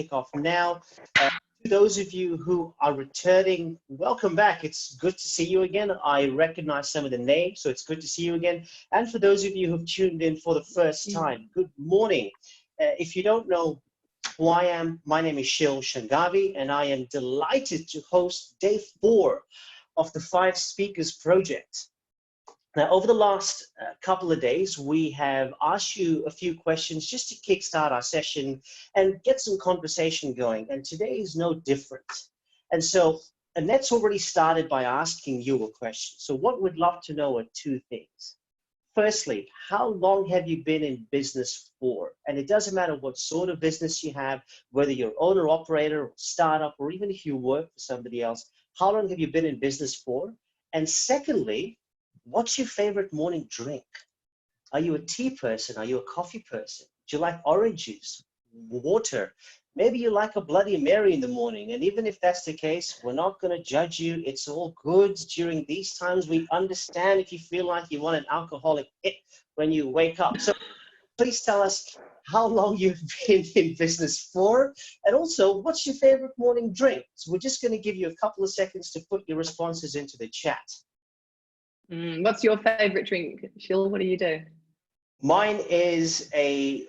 kick off now. To those of you who are returning, welcome back. It's good to see you again. I recognize some of the names, so it's good to see you again. And for those of you who've tuned in for the first time, good morning. If you don't know who I am, my name is Shil Shangavi, and I am delighted to host day 4 of the 5 Speakers Project. Now, over the last couple of days, we have asked you a few questions just to kickstart our session and get some conversation going. And today is no different. And so Annette's already started by asking you a question. So what we'd love to know are 2 things. Firstly, how long have you been in business for? And it doesn't matter what sort of business you have, whether you're owner, operator, or startup, or even if you work for somebody else, how long have you been in business for? And secondly, what's your favorite morning drink? Are you a tea person? Are you a coffee person? Do you like orange juice, water? Maybe you like a Bloody Mary in the morning. And even if that's the case, we're not going to judge you. It's all good. During these times, we understand if you feel like you want an alcoholic hit when you wake up. So please tell us how long you've been in business for, and also what's your favorite morning drink? So we're just going to give you a couple of seconds to put your responses into the chat. What's your favorite drink, Shil? What do you do? Mine is a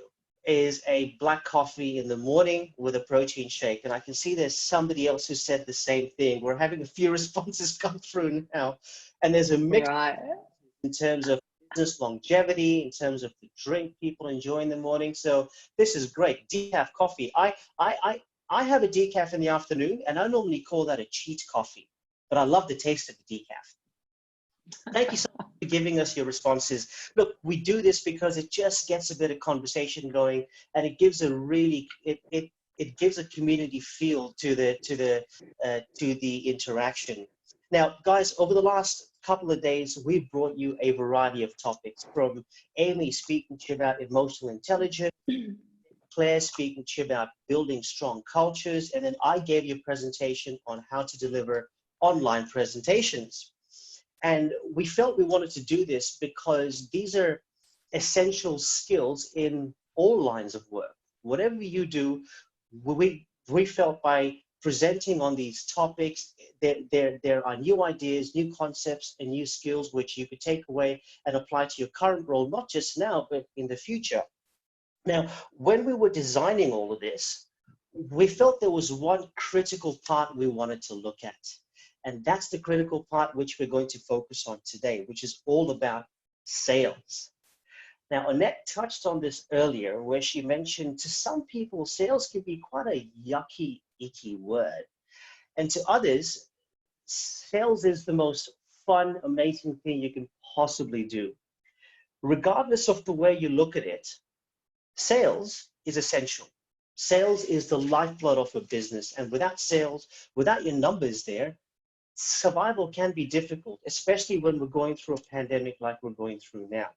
black coffee in the morning with a protein shake. And I can see there's somebody else who said the same thing. We're having a few responses come through now. And there's a mix in terms of business longevity, in terms of the drink people enjoy in the morning. So this is great. Decaf coffee. I have a decaf in the afternoon, and I normally call that a cheat coffee. But I love the taste of the decaf. Thank you so much for giving us your responses. Look, we do this because it just gets a bit of conversation going, and it gives a really it gives a community feel to the interaction. Now, guys, over the last couple of days, we've brought you a variety of topics, from Amy speaking to you about emotional intelligence, Claire speaking to you about building strong cultures, and then I gave you a presentation on how to deliver online presentations. And we felt we wanted to do this because these are essential skills in all lines of work. Whatever you do, we felt by presenting on these topics, there are new ideas, new concepts, and new skills which you could take away and apply to your current role, not just now, but in the future. Now, when we were designing all of this, we felt there was one critical part we wanted to look at. And that's the critical part which we're going to focus on today, which is all about sales. Now, Annette touched on this earlier, where she mentioned to some people, sales can be quite a yucky, icky word. And to others, sales is the most fun, amazing thing you can possibly do. Regardless of the way you look at it, sales is essential. Sales is the lifeblood of a business. And without sales, without your numbers there, survival can be difficult, especially when we're going through a pandemic like we're going through now.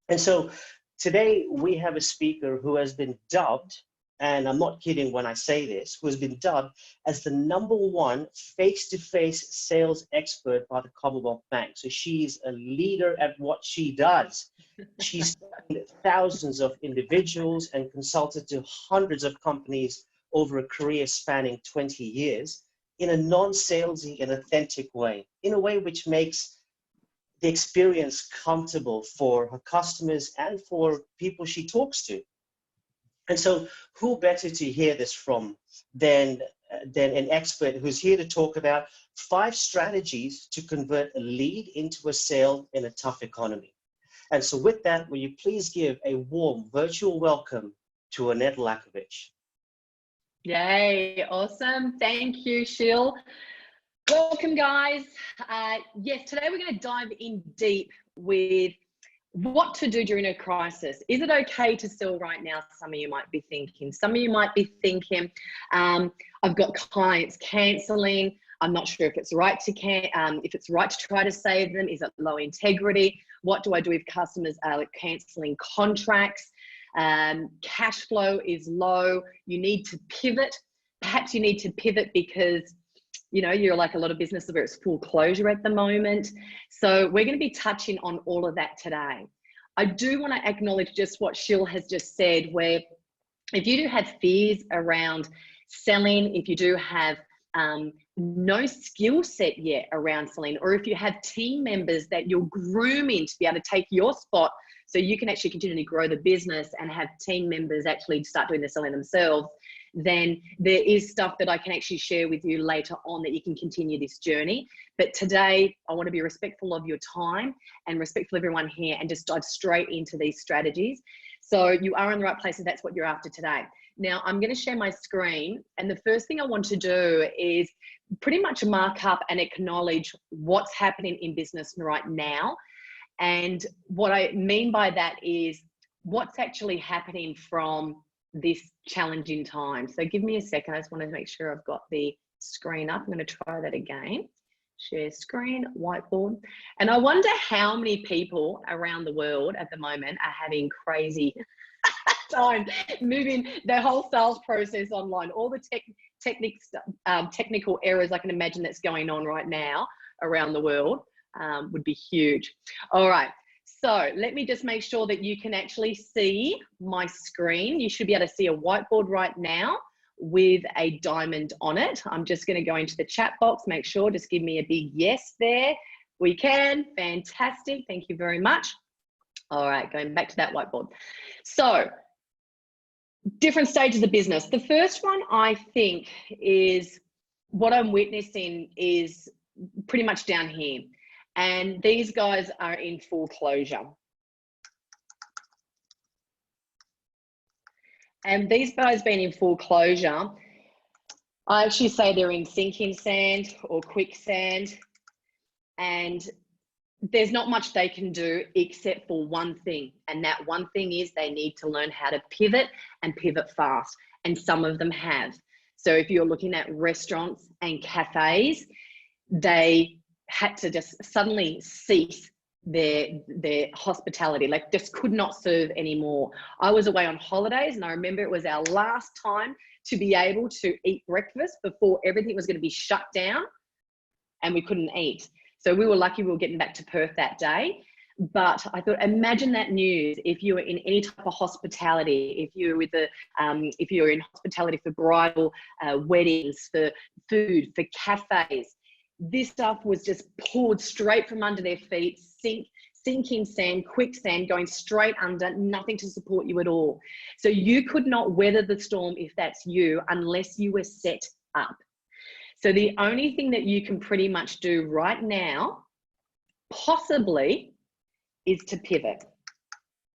And so today we have a speaker who has been dubbed, and I'm not kidding when I say this, who has been dubbed as the #1 face-to-face sales expert by the Commonwealth Bank. So she's a leader at what she does. She's trained thousands of individuals and consulted to hundreds of companies over a career spanning 20 years. In a non-salesy and authentic way, in a way which makes the experience comfortable for her customers and for people she talks to. And so who better to hear this from than an expert who's here to talk about 5 strategies to convert a lead into a sale in a tough economy. And so with that, will you please give a warm virtual welcome to Annette Lackovic. Yay, awesome. Thank you, Shil. Welcome, guys. Yes, today we're going to dive in deep with what to do during a crisis. Is it okay to sell right now? Some of you might be thinking. Some of you might be thinking, I've got clients cancelling. I'm not sure if it's right to try to save them. Is it low integrity? What do I do if customers are cancelling contracts? Cash flow is low. You need to pivot. Perhaps you need to pivot because, you know, you're like a lot of businesses where it's full closure at the moment. So we're going to be touching on all of that today. I do want to acknowledge just what Shil has just said, where If you do have fears around selling, if you do have no skill set yet around selling, or if you have team members that you're grooming to be able to take your spot so you can actually continually grow the business and have team members actually start doing the selling themselves, then there is stuff that I can actually share with you later on that you can continue this journey. But today, I want to be respectful of your time and respectful of everyone here and just dive straight into these strategies. So you are in the right place and that's what you're after today. Now, I'm going to share my screen, and the first thing I want to do is pretty much mark up and acknowledge what's happening in business right now. And what I mean by that is what's actually happening from this challenging time. So give me a second. I just want to make sure I've got the screen up. I'm going to try that again. Share screen, whiteboard. And I wonder how many people around the world at the moment are having crazy time moving their whole sales process online. All the technical errors I can imagine that's going on right now around the world would be huge. All right. So let me just make sure that you can actually see my screen. You should be able to see a whiteboard right now with a diamond on it. I'm just going to go into the chat box, make sure, just give me a big yes there. We can. Fantastic. Thank you very much. All right, going back to that whiteboard. So different stages of business. The first one, I think, is what I'm witnessing is pretty much down here. And these guys are in full closure. And these guys being in full closure, I actually say they're in sinking sand or quicksand. And there's not much they can do except for one thing. And that one thing is they need to learn how to pivot and pivot fast. And some of them have. So if you're looking at restaurants and cafes, they had to just suddenly cease their hospitality, like just could not serve anymore. I was away on holidays and I remember it was our last time to be able to eat breakfast before everything was going to be shut down and we couldn't eat. So we were lucky we were getting back to Perth that day. But I thought, imagine that news if you were in any type of hospitality, if you were with if you're in hospitality for bridal weddings, for food, for cafes. This stuff was just pulled straight from under their feet, sinking sand, quicksand, going straight under, nothing to support you at all. So you could not weather the storm if that's you unless you were set up. So the only thing that you can pretty much do right now, possibly, is to pivot,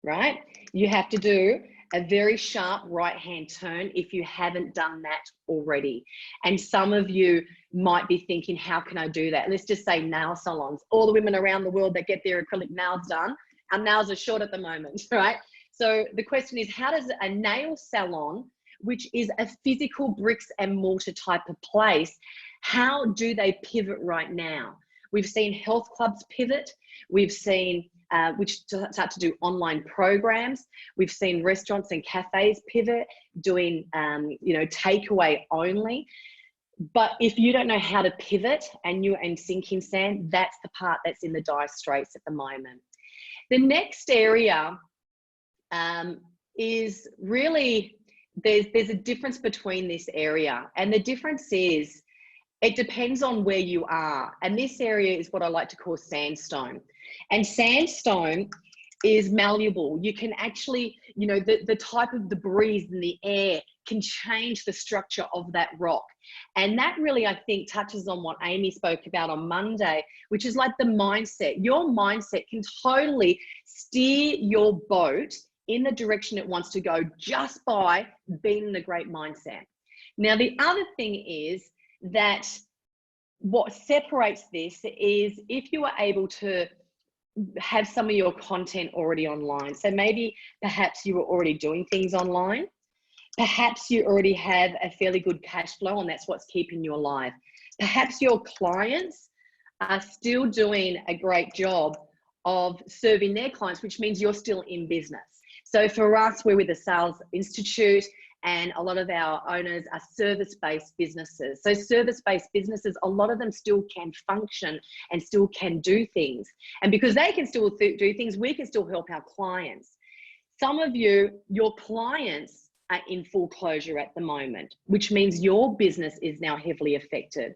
right? You have to do a very sharp right-hand turn if you haven't done that already. And some of you might be thinking, how can I do that? Let's just say nail salons. All the women around the world that get their acrylic nails done, our nails are short at the moment, right? So the question is, how does a nail salon, which is a physical bricks and mortar type of place, how do they pivot right now? We've seen health clubs pivot. We've seen which start to do online programs. We've seen restaurants and cafes pivot, doing takeaway only. But if you don't know how to pivot and you're in sinking sand, that's the part that's in the dire straits at the moment. The next area is really, there's a difference between this area, and the difference is it depends on where you are. And this area is what I like to call sandstone. And sandstone is malleable. You can actually, the type of the breeze and the air can change the structure of that rock. And that really, I think, touches on what Amy spoke about on Monday, which is like the mindset. Your mindset can totally steer your boat in the direction it wants to go just by being in a great mindset. Now, the other thing is that what separates this is if you are able to have some of your content already online. So maybe perhaps you were already doing things online. Perhaps you already have a fairly good cash flow and that's what's keeping you alive. Perhaps your clients are still doing a great job of serving their clients, which means you're still in business. So for us, we're with the Sales Institute, and a lot of our owners are service-based businesses. So service-based businesses, a lot of them still can function and still can do things. And because they can still do things, we can still help our clients. Some of you, your clients are in full closure at the moment, which means your business is now heavily affected.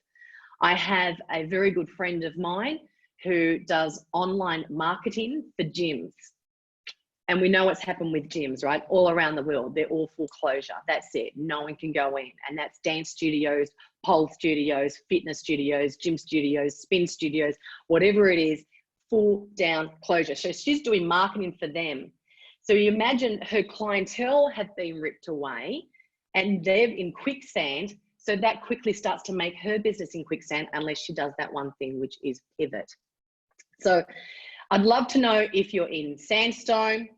I have a very good friend of mine who does online marketing for gyms. And we know what's happened with gyms, right? All around the world, they're all full closure. That's it. No one can go in. And that's dance studios, pole studios, fitness studios, gym studios, spin studios, whatever it is, full down closure. So she's doing marketing for them. So you imagine her clientele have been ripped away and they're in quicksand. So that quickly starts to make her business in quicksand unless she does that one thing, which is pivot. So I'd love to know if you're in sandstone,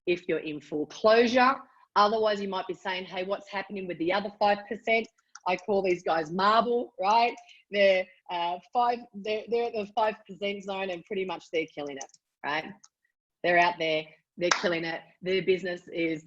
if you're in full closure. Otherwise, you might be saying, hey, what's happening with the other 5%? I call these guys marble, right? They're at the 5% zone and pretty much they're killing it, right? They're out there, they're killing it. Their business is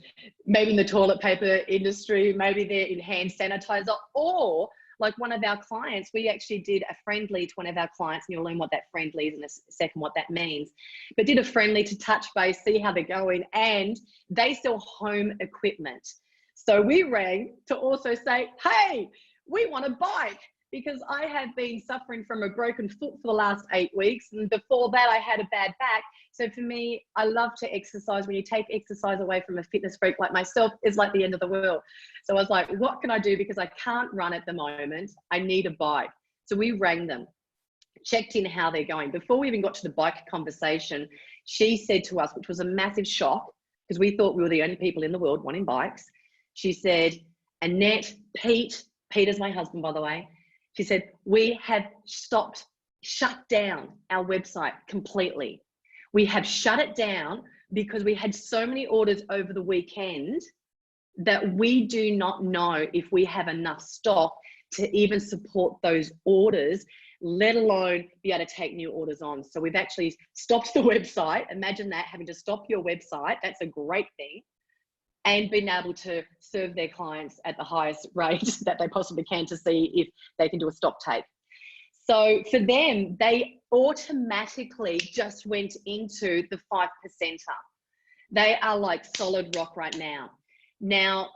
maybe in the toilet paper industry, maybe they're in hand sanitizer, or like one of our clients, we actually did a friendly to one of our clients, and you'll learn what that friendly is in a second, what that means, but did a friendly to touch base, see how they're going, and they sell home equipment. So we rang to also say, hey, we want a bike, because I have been suffering from a broken foot for the last 8 weeks. And before that, I had a bad back. So for me, I love to exercise. When you take exercise away from a fitness freak like myself, it's like the end of the world. So I was like, what can I do? Because I can't run at the moment. I need a bike. So we rang them, checked in how they're going. Before we even got to the bike conversation, she said to us, which was a massive shock, because we thought we were the only people in the world wanting bikes. She said, Annette, Peter's my husband, by the way. She said, we have shut down our website completely. We have shut it down because we had so many orders over the weekend that we do not know if we have enough stock to even support those orders, let alone be able to take new orders on. So we've actually stopped the website. Imagine that, having to stop your website. That's a great thing. And being able to serve their clients at the highest rate that they possibly can to see if they can do a stock take. So for them, they automatically just went into the 5%er. They are like solid rock right now. Now,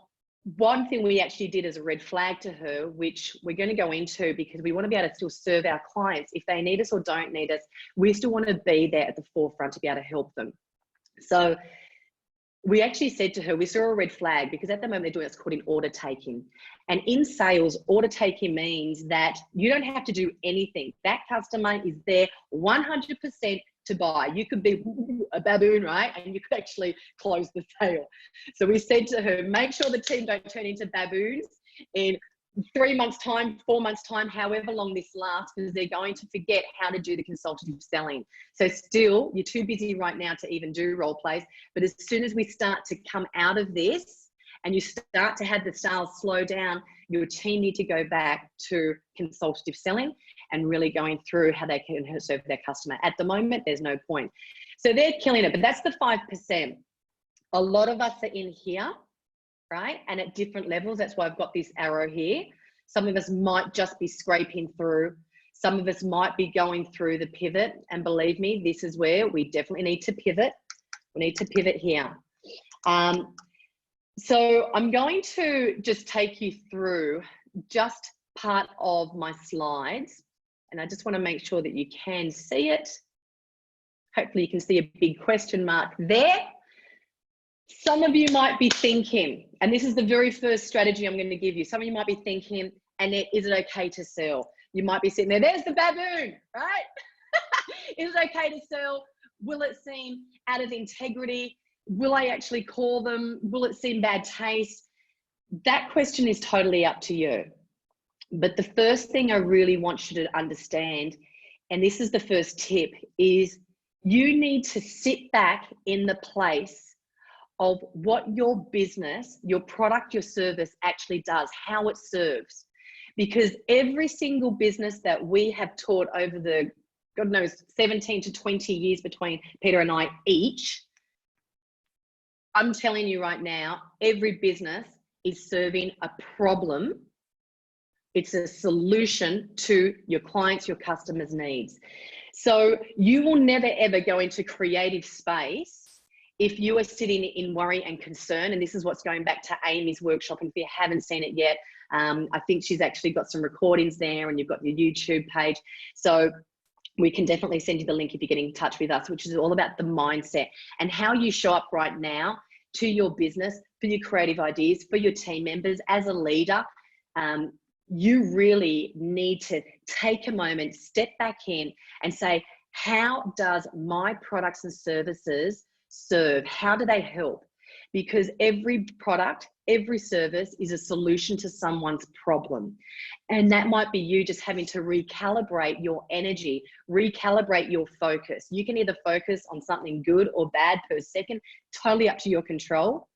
one thing we actually did as a red flag to her, which we're going to go into because we want to be able to still serve our clients. If they need us or don't need us, we still want to be there at the forefront to be able to help them. So we actually said to her, we saw a red flag because at the moment they're doing what's called an order taking. And in sales, order taking means that you don't have to do anything. That customer is there 100% to buy. You could be a baboon, right? And you could actually close the sale. So we said to her, make sure the team don't turn into baboons in 3 months' time, 4 months' time, however long this lasts, because they're going to forget how to do the consultative selling. So still, you're too busy right now to even do role plays. But as soon as we start to come out of this and you start to have the sales slow down, your team need to go back to consultative selling and really going through how they can serve their customer. At the moment, there's no point. So they're killing it, but that's the 5%. A lot of us are in here, right? And at different levels. That's why I've got this arrow here. Some of us might just be scraping through. Some of us might be going through the pivot. And believe me, this is where we definitely need to pivot. We need to pivot here. So I'm going to just take you through just part of my slides. And I just want to make sure that you can see it. Hopefully you can see a big question mark there. Some of you might be thinking, and this is the very first strategy I'm going to give you. Some of you might be thinking, Annette, is it okay to sell? You might be sitting there, there's the baboon, right? Is it okay to sell? Will it seem out of integrity? Will I actually call them? Will it seem bad taste? That question is totally up to you. But the first thing I really want you to understand, and this is the first tip, is you need to sit back in the place of what your business, your product, your service actually does, how it serves. Because every single business that we have taught over the, God knows, 17 to 20 years between Peter and I each, I'm telling you right now, every business is serving a problem. It's a solution to your clients, your customers' needs. So you will never, ever go into creative space If you are sitting in worry and concern, and this is what's going back to Amy's workshop, and if you haven't seen it yet, I think she's actually got some recordings there, and you've got your YouTube page. So we can definitely send you the link if you get in touch with us, which is all about the mindset and how you show up right now to your business, for your creative ideas, for your team members. As a leader, you really need to take a moment, step back in and say, how does my products and services serve? How do they help? Because every product, every service is a solution to someone's problem. And that might be you just having to recalibrate your energy, recalibrate your focus. You can either focus on something good or bad per second, totally up to your control.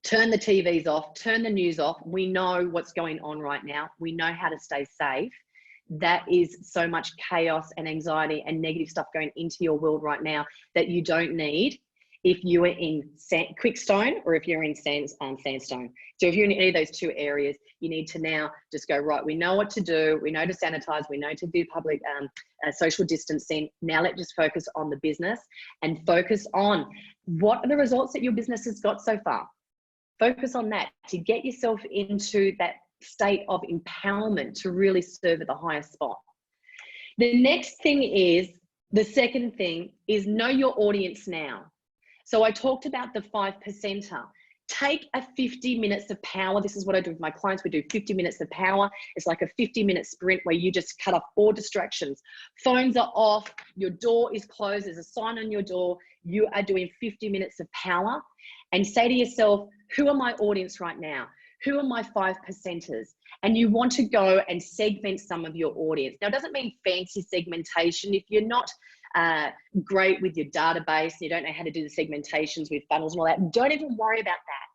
Turn the TVs off, turn the news off. We know what's going on right now. We know how to stay safe. That is so much chaos and anxiety and negative stuff going into your world right now that you don't need if you are in quickstone or if you're in sandstone. So if you're in any of those two areas, you need to now just go, right, we know what to do. We know to sanitize. We know to do public social distancing. Now let's just focus on the business and focus on what are the results that your business has got so far. Focus on that to get yourself into that state of empowerment to really serve at the highest spot. The next thing is, the second thing is know your audience now. So I talked about the 5%er. Take a 50 minutes of power. This is what I do with my clients. We do 50 minutes of power. It's like a 50-minute sprint where you just cut off all distractions. Phones are off. Your door is closed. There's a sign on your door. You are doing 50 minutes of power. And say to yourself, who are my audience right now? Who are my 5%ers? And you want to go and segment some of your audience. Now, it doesn't mean fancy segmentation. If you're not great with your database, you don't know how to do the segmentations with funnels and all that, don't even worry about that.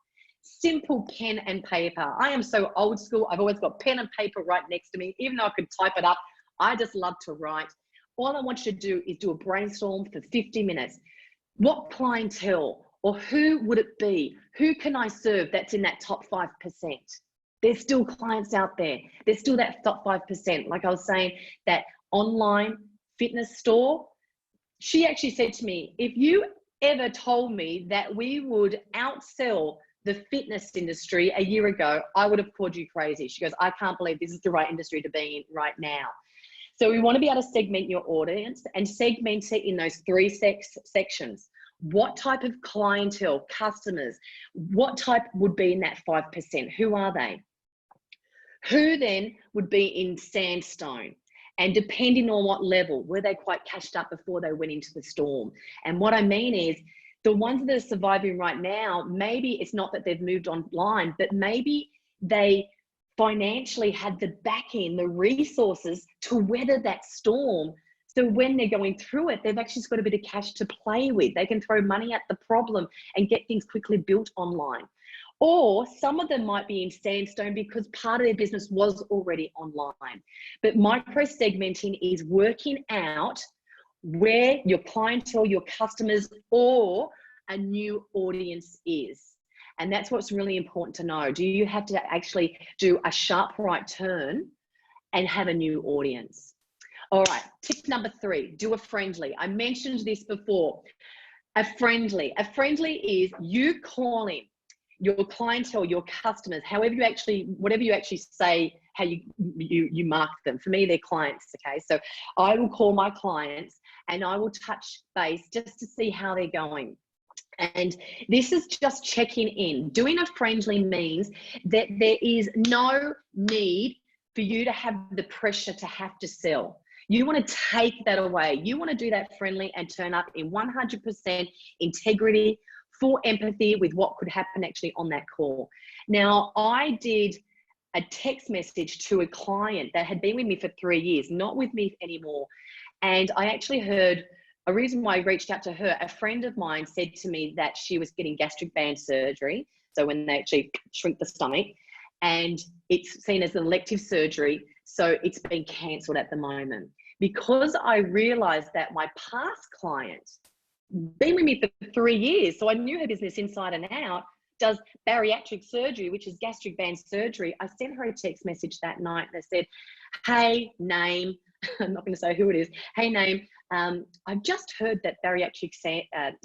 Simple pen and paper. I am so old school. I've always got pen and paper right next to me. Even though I could type it up, I just love to write. All I want you to do is do a brainstorm for 50 minutes. What clientele or who would it be? Who can I serve that's in that top 5%? There's still clients out there. There's still that top 5%. Like I was saying, that online fitness store, she actually said to me, if you ever told me that we would outsell the fitness industry a year ago, I would have called you crazy. She goes, I can't believe this is the right industry to be in right now. So we want to be able to segment your audience and segment it in those three sections. What type of clientele, customers, what type would be in that 5%? Who are they? Who then would be in sandstone? And depending on what level, were they quite cashed up before they went into the storm? And what I mean is, the ones that are surviving right now, maybe it's not that they've moved online, but maybe they financially had the backing, the resources to weather that storm. So when they're going through it, they've actually got a bit of cash to play with. They can throw money at the problem and get things quickly built online. Or some of them might be in sandstone because part of their business was already online. But micro segmenting is working out where your clientele, your customers, or a new audience is. And that's what's really important to know. Do you have to actually do a sharp right turn and have a new audience? All right, tip number 3, do a friendly. I mentioned this before. A friendly is you calling your clientele, your customers, whatever you actually say, how you mark them. For me, they're clients, okay? So I will call my clients and I will touch base just to see how they're going. And this is just checking in. Doing a friendly means that there is no need for you to have the pressure to have to sell. You want to take that away. You want to do that friendly and turn up in 100% integrity, full empathy with what could happen actually on that call. Now, I did a text message to a client that had been with me for 3 years, not with me anymore. And I actually heard a reason why I reached out to her. A friend of mine said to me that she was getting gastric band surgery. So when they actually shrink the stomach, and it's seen as an elective surgery. So it's been cancelled at the moment. Because I realized that my past client, been with me for 3 years, so I knew her business inside and out, does bariatric surgery, which is gastric band surgery. I sent her a text message that night that said, hey, name, I'm not going to say who it is. Hey, name, I've just heard that bariatric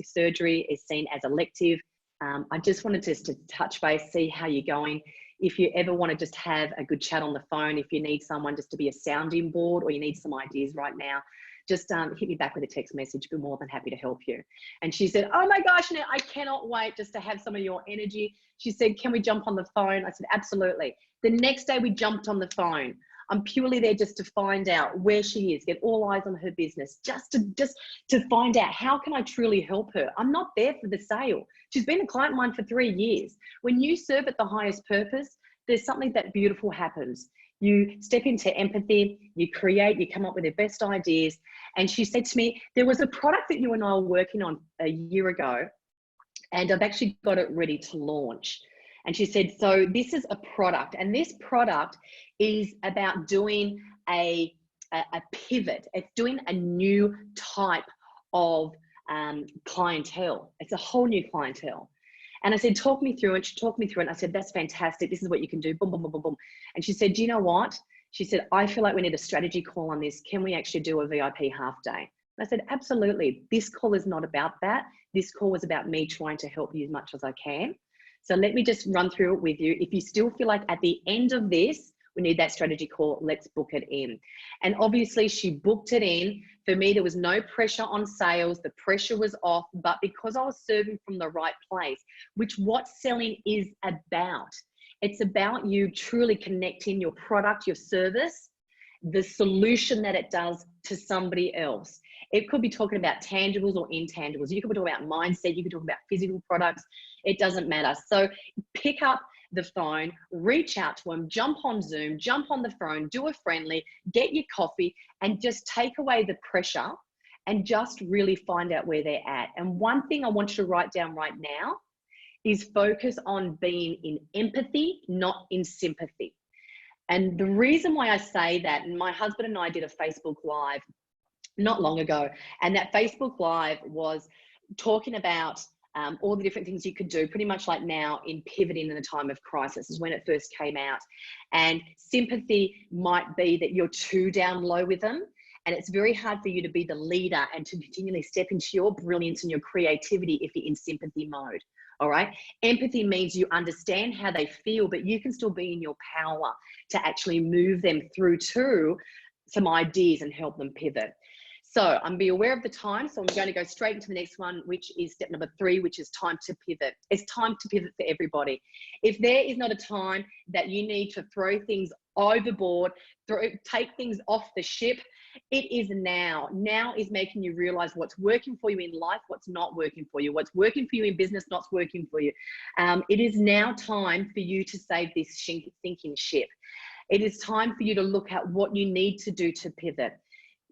surgery is seen as elective. I just wanted just to touch base, see how you're going. If you ever want to just have a good chat on the phone, if you need someone just to be a sounding board or you need some ideas right now, just hit me back with a text message. Be more than happy to help you. And she said, oh my gosh, Annette, I cannot wait just to have some of your energy. She said, can we jump on the phone? I said, absolutely. The next day we jumped on the phone. I'm purely there just to find out where she is, get all eyes on her business, just to find out how can I truly help her. I'm not there for the sale. She's been a client of mine for 3 years. When you serve at the highest purpose, there's something that beautiful happens. You step into empathy, you create, you come up with the best ideas. And she said to me, there was a product that you and I were working on a year ago, and I've actually got it ready to launch. And she said, so this is a product, and this product is about doing a pivot. It's doing a new type of clientele. It's a whole new clientele. And I said, talk me through it. She talked me through it. And I said, that's fantastic. This is what you can do. Boom, boom, boom, boom, boom. And she said, do you know what? She said, I feel like we need a strategy call on this. Can we actually do a VIP half day? I said, absolutely. This call is not about that. This call was about me trying to help you as much as I can. So let me just run through it with you. If you still feel like at the end of this, we need that strategy call, let's book it in. And obviously she booked it in. For me, there was no pressure on sales. The pressure was off, but because I was serving from the right place, which what selling is about. It's about you truly connecting your product, your service, the solution that it does to somebody else. It could be talking about tangibles or intangibles. You could be talking about mindset. You could talk about physical products. It doesn't matter. So pick up the phone, reach out to them, jump on Zoom, jump on the phone, do a friendly, get your coffee, and just take away the pressure and just really find out where they're at. And one thing I want you to write down right now is focus on being in empathy, not in sympathy. And the reason why I say that, and my husband and I did a Facebook Live not long ago, and that Facebook Live was talking about all the different things you could do, pretty much like now in pivoting in a time of crisis is when it first came out. And sympathy might be that you're too down low with them, and it's very hard for you to be the leader and to continually step into your brilliance and your creativity if you're in sympathy mode. All right. Empathy means you understand how they feel, but you can still be in your power to actually move them through to some ideas and help them pivot. So I'm be aware of the time. So I'm going to go straight into the next one, which is step number 3, which is time to pivot. It's time to pivot for everybody. If there is not a time that you need to throw things overboard, take things off the ship, it is now. Now is making you realize what's working for you in life, what's not working for you, what's working for you in business, not's working for you. It is now time for you to save this sinking ship. It is time for you to look at what you need to do to pivot.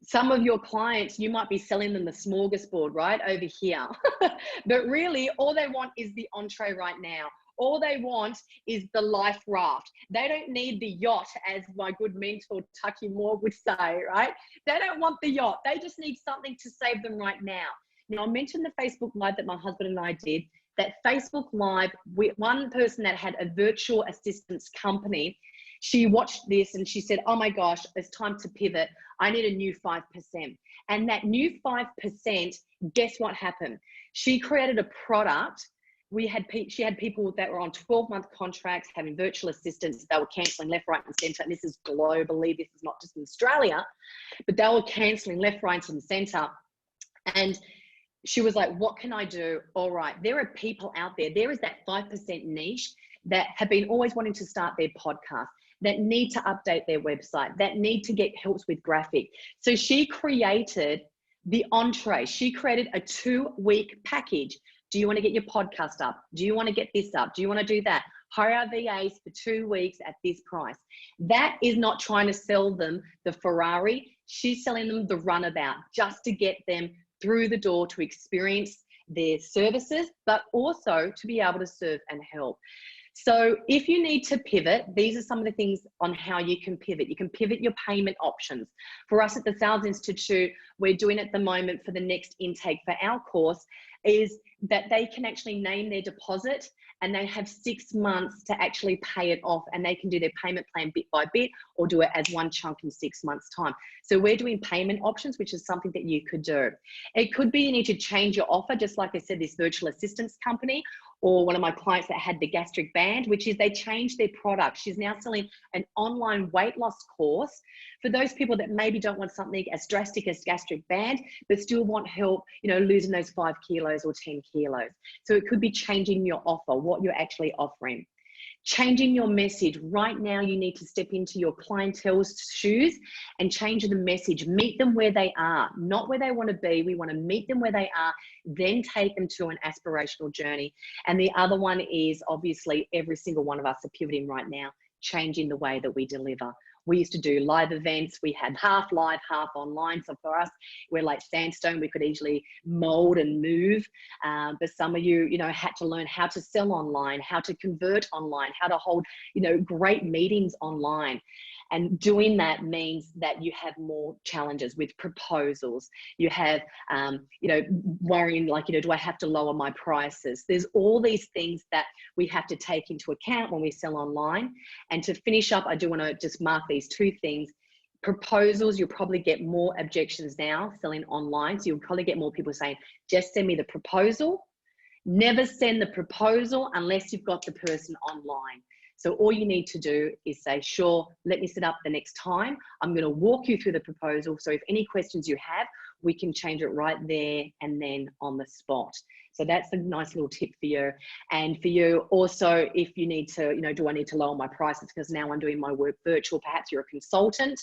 Some of your clients, you might be selling them the smorgasbord right over here, but really all they want is the entree right now. All they want is the life raft. They don't need the yacht, as my good mentor Tucky Moore would say, right? They don't want the yacht. They just need something to save them right now. Now, I mentioned the Facebook Live that my husband and I did. That Facebook Live, one person that had a virtual assistance company, she watched this and she said, oh my gosh, it's time to pivot. I need a new 5%. And that new 5%, guess what happened? She created a product. She had people that were on 12-month contracts, having virtual assistants. They were cancelling left, right, and centre. And this is globally. This is not just in Australia, but they were cancelling left, right, and centre. And she was like, what can I do? All right, there are people out there. There is that 5% niche that have been always wanting to start their podcast, that need to update their website, that need to get help with graphic. So she created the entree. She created a 2-week package. Do you want to get your podcast up? Do you want to get this up? Do you want to do that? Hire our VAs for 2 weeks at this price. That is not trying to sell them the Ferrari. She's selling them the runabout just to get them through the door to experience their services, but also to be able to serve and help. So if you need to pivot, these are some of the things on how you can pivot. You can pivot your payment options. For us at the Sales Institute, we're doing at the moment for the next intake for our course is that they can actually name their deposit and they have 6 months to actually pay it off, and they can do their payment plan bit by bit or do it as one chunk in 6 months time. So we're doing payment options, which is something that you could do. It could be you need to change your offer, just like I said, this virtual assistance company, or one of my clients that had the gastric band, which is they changed their product. She's now selling an online weight loss course for those people that maybe don't want something as drastic as gastric band, but still want help, you know, losing those 5 kilos or 10 kilos. So it could be changing your offer, what you're actually offering. Changing your message. Right now, you need to step into your clientele's shoes and change the message. Meet them where they are, not where they want to be. We want to meet them where they are, then take them to an aspirational journey. And the other one is obviously every single one of us are pivoting right now, changing the way that we deliver. We used to do live events. We had half live, half online. So for us, we're like sandstone. We could easily mold and move. But some of you, you know, had to learn how to sell online, how to convert online, how to hold, you know, great meetings online. And doing that means that you have more challenges with proposals. You have, you know, worrying like, you know, do I have to lower my prices? There's all these things that we have to take into account when we sell online. And to finish up, I do want to just mark these 2 things. Proposals, you'll probably get more objections now selling online. So you'll probably get more people saying, just send me the proposal. Never send the proposal unless you've got the person online. So all you need to do is say, sure, let me set up the next time. I'm going to walk you through the proposal. So if any questions you have, we can change it right there and then on the spot. So that's a nice little tip for you. And for you also, if you need to, you know, do I need to lower my prices because now I'm doing my work virtual, perhaps you're a consultant.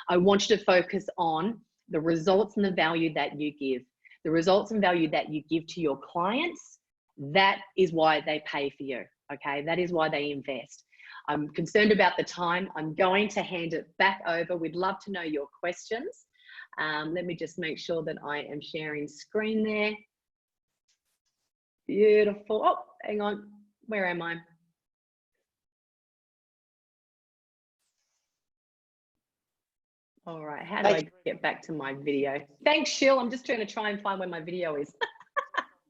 I want you to focus on the results and the value that you give. The results and value that you give to your clients, that is why they pay for you. Okay, that is why they invest. I'm concerned about the time. I'm going to hand it back over. We'd love to know your questions. Let me just make sure that I am sharing screen there. Beautiful. Oh, hang on. Where am I? All right. How do I get back to my video? Thanks, Sheil. I'm just trying to try and find where my video is.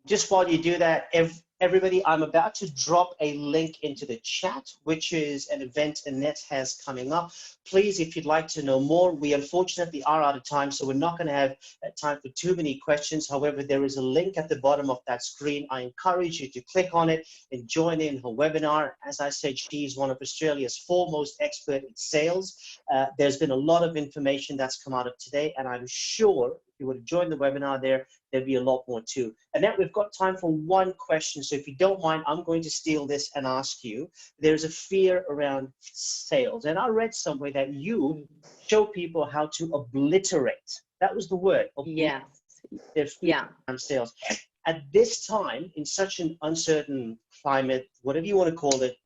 Just while you do that, everybody, I'm about to drop a link into the chat, which is an event Annette has coming up. Please, if you'd like to know more, we unfortunately are out of time, so we're not going to have time for too many questions. However, there is a link at the bottom of that screen. I encourage you to click on it and join in her webinar. As I said, she's one of Australia's foremost experts in sales. There's been a lot of information that's come out of today, and I'm sure if you would have joined the webinar there'll be a lot more too. Annette, we've got time for one question. So if you don't mind, I'm going to steal this and ask you. There's a fear around sales. And I read somewhere that you show people how to obliterate. That was the word. Yeah. Their fear around sales. At this time, in such an uncertain climate, whatever you want to call it,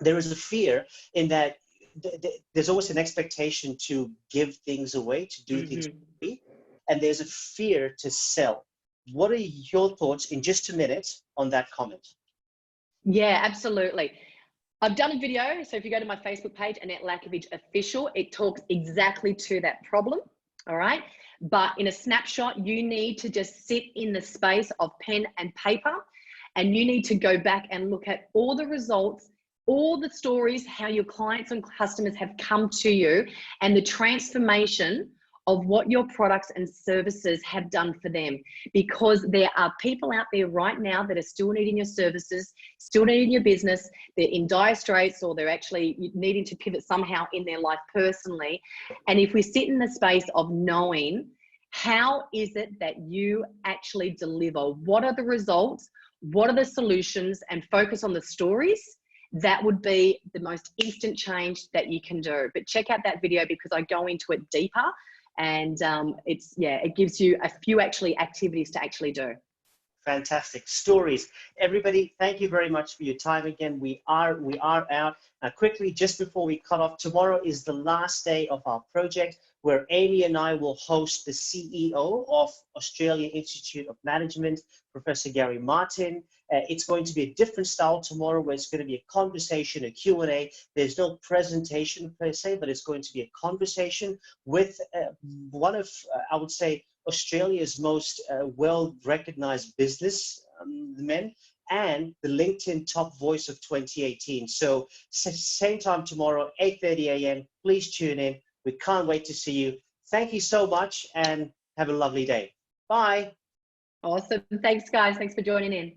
there is a fear in that there's always an expectation to give things away, to do things free. And there's a fear to sell. What are your thoughts in just a minute on that comment? Yeah, absolutely. I've done a video. So if you go to my Facebook page, Annette Lackovic Official, it talks exactly to that problem. All right. But in a snapshot, you need to just sit in the space of pen and paper, and you need to go back and look at all the results, all the stories, how your clients and customers have come to you, and the transformation of what your products and services have done for them. Because there are people out there right now that are still needing your services, still needing your business. They're in dire straits, or they're actually needing to pivot somehow in their life personally. And if we sit in the space of knowing, how is it that you actually deliver? What are the results? What are the solutions? And focus on the stories. That would be the most instant change that you can do. But check out that video because I go into it deeper. And it gives you a few activities to actually do. Fantastic stories. Everybody, thank you very much for your time again. We are out. Quickly, just before we cut off, tomorrow is the last day of our project where Amy and I will host the CEO of Australia Institute of Management, Professor Gary Martin. It's going to be a different style tomorrow where it's going to be a conversation, a Q&A. There's no presentation per se, but it's going to be a conversation with one of, I would say, Australia's most well-recognized business men. and the LinkedIn Top Voice of 2018. So same time tomorrow, 8:30 a.m. Please tune in. We can't wait to see you. Thank you so much and have a lovely day. Bye. Awesome. Thanks, guys. Thanks for joining in.